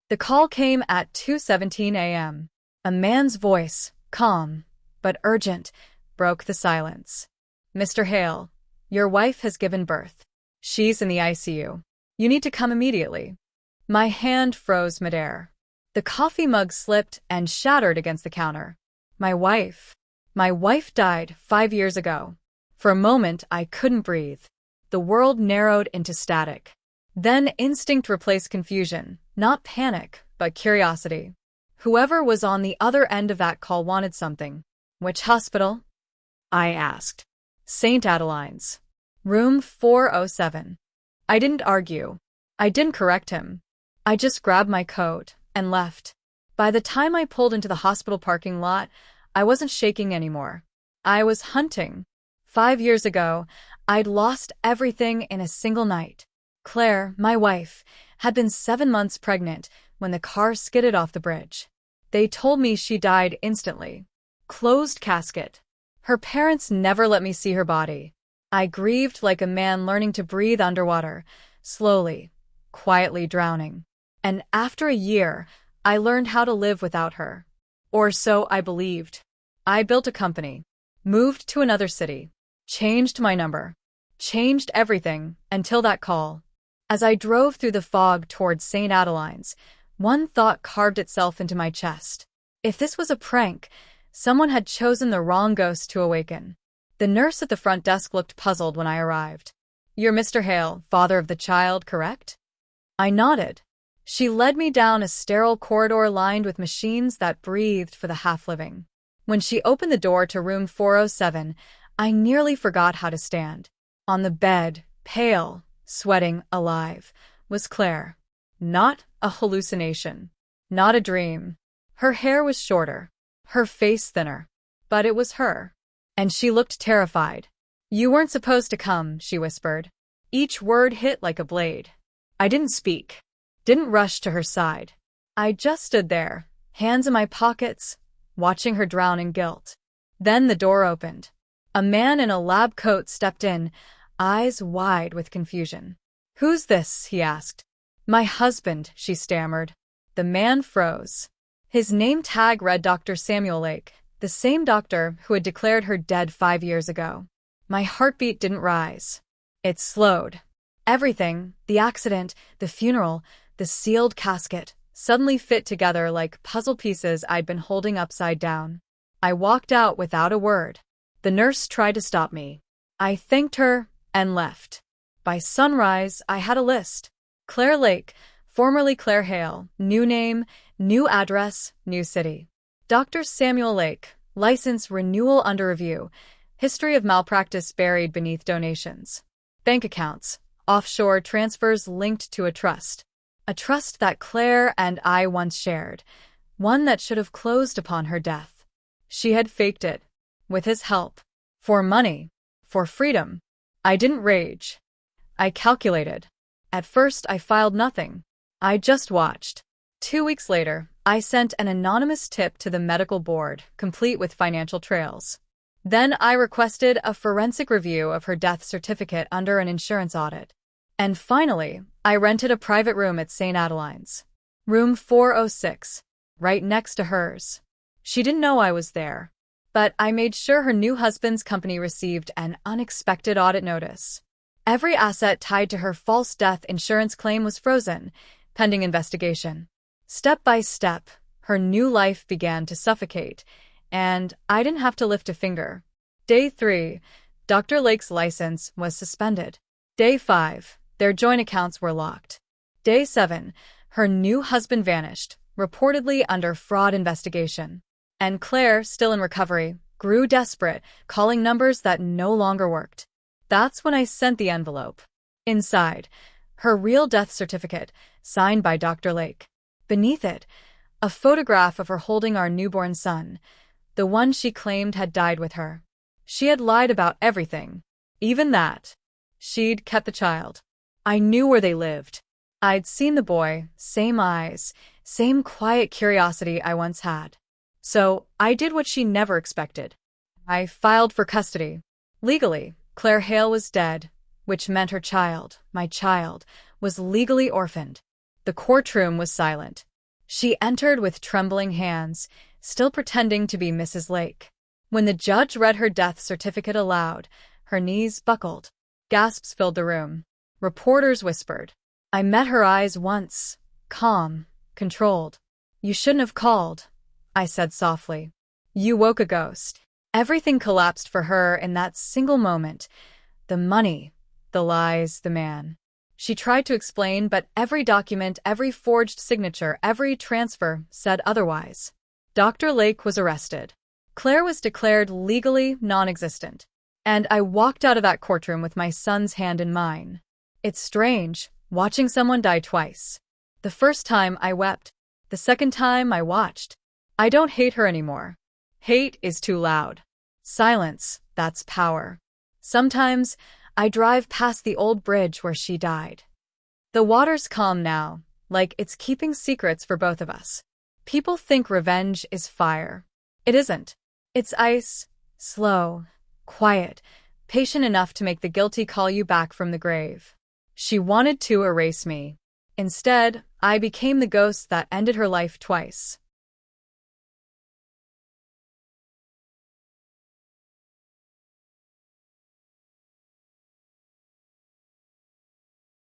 The call came at 2:17 a.m. A man's voice, calm but urgent, broke the silence. "Mr. Hale, your wife has given birth. She's in the ICU. You need to come immediately." My hand froze midair. The coffee mug slipped and shattered against the counter. My wife died 5 years ago. For a moment, I couldn't breathe. The world narrowed into static. Then instinct replaced confusion, not panic, but curiosity. Whoever was on the other end of that call wanted something. "Which hospital?" I asked. "St. Adeline's. Room 407. I didn't argue. I didn't correct him. I just grabbed my coat and left. By the time I pulled into the hospital parking lot, I wasn't shaking anymore. I was hunting. 5 years ago, I'd lost everything in a single night. Claire, my wife, had been 7 months pregnant when the car skidded off the bridge. They told me she died instantly. Closed casket. Her parents never let me see her body. I grieved like a man learning to breathe underwater, slowly, quietly drowning. And after a year, I learned how to live without her. Or so I believed. I built a company, moved to another city, changed my number, changed everything until that call. As I drove through the fog towards St. Adeline's, one thought carved itself into my chest. If this was a prank, someone had chosen the wrong ghost to awaken. The nurse at the front desk looked puzzled when I arrived. "You're Mr. Hale, father of the child, correct?" I nodded. She led me down a sterile corridor lined with machines that breathed for the half-living. When she opened the door to room 407, I nearly forgot how to stand. On the bed, pale, sweating, alive, was Claire. Not a hallucination. Not a dream. Her hair was shorter, her face thinner. But it was her. And she looked terrified. "You weren't supposed to come," she whispered. Each word hit like a blade. I didn't speak. Didn't rush to her side. I just stood there, hands in my pockets, watching her drown in guilt. Then the door opened. A man in a lab coat stepped in, eyes wide with confusion. "Who's this?" he asked. "My husband," she stammered. The man froze. His name tag read Dr. Samuel Lake, the same doctor who had declared her dead 5 years ago. My heartbeat didn't rise. It slowed. Everything, the accident, the funeral, the sealed casket, suddenly fit together like puzzle pieces I'd been holding upside down. I walked out without a word. The nurse tried to stop me. I thanked her and left. By sunrise, I had a list. Claire Lake, formerly Claire Hale, new name, new address, new city. Dr. Samuel Lake, license renewal under review, history of malpractice buried beneath donations. Bank accounts, offshore transfers linked to a trust that Claire and I once shared, one that should have closed upon her death. She had faked it, with his help, for money, for freedom. I didn't rage. I calculated. At first, I filed nothing. I just watched. 2 weeks later, I sent an anonymous tip to the medical board, complete with financial trails. Then I requested a forensic review of her death certificate under an insurance audit. And finally, I rented a private room at St. Adeline's. Room 406, right next to hers. She didn't know I was there, but I made sure her new husband's company received an unexpected audit notice. Every asset tied to her false death insurance claim was frozen, pending investigation. Step by step, her new life began to suffocate, and I didn't have to lift a finger. Day 3, Dr. Lake's license was suspended. Day 5, their joint accounts were locked. Day 7, her new husband vanished, reportedly under fraud investigation. And Claire, still in recovery, grew desperate, calling numbers that no longer worked. That's when I sent the envelope. Inside, her real death certificate, signed by Dr. Lake. Beneath it, a photograph of her holding our newborn son, the one she claimed had died with her. She had lied about everything, even that. She'd kept the child. I knew where they lived. I'd seen the boy, same eyes, same quiet curiosity I once had. So I did what she never expected. I filed for custody. Legally, Claire Hale was dead, which meant her child, my child, was legally orphaned. The courtroom was silent. She entered with trembling hands, still pretending to be Mrs. Lake. When the judge read her death certificate aloud, her knees buckled. Gasps filled the room. Reporters whispered. I met her eyes once, calm, controlled. You shouldn't have called, I said softly. You woke a ghost. Everything collapsed for her in that single moment. The money, the lies, the man. She tried to explain, but every document, every forged signature, every transfer said otherwise. Dr. Lake was arrested. Claire was declared legally non-existent. And I walked out of that courtroom with my son's hand in mine. It's strange, watching someone die twice. The first time I wept. The second time I watched. I don't hate her anymore. Hate is too loud. Silence, that's power. Sometimes I drive past the old bridge where she died. The water's calm now, like it's keeping secrets for both of us. People think revenge is fire. It isn't. It's ice, slow, quiet, patient enough to make the guilty call you back from the grave. She wanted to erase me. Instead, I became the ghost that ended her life twice.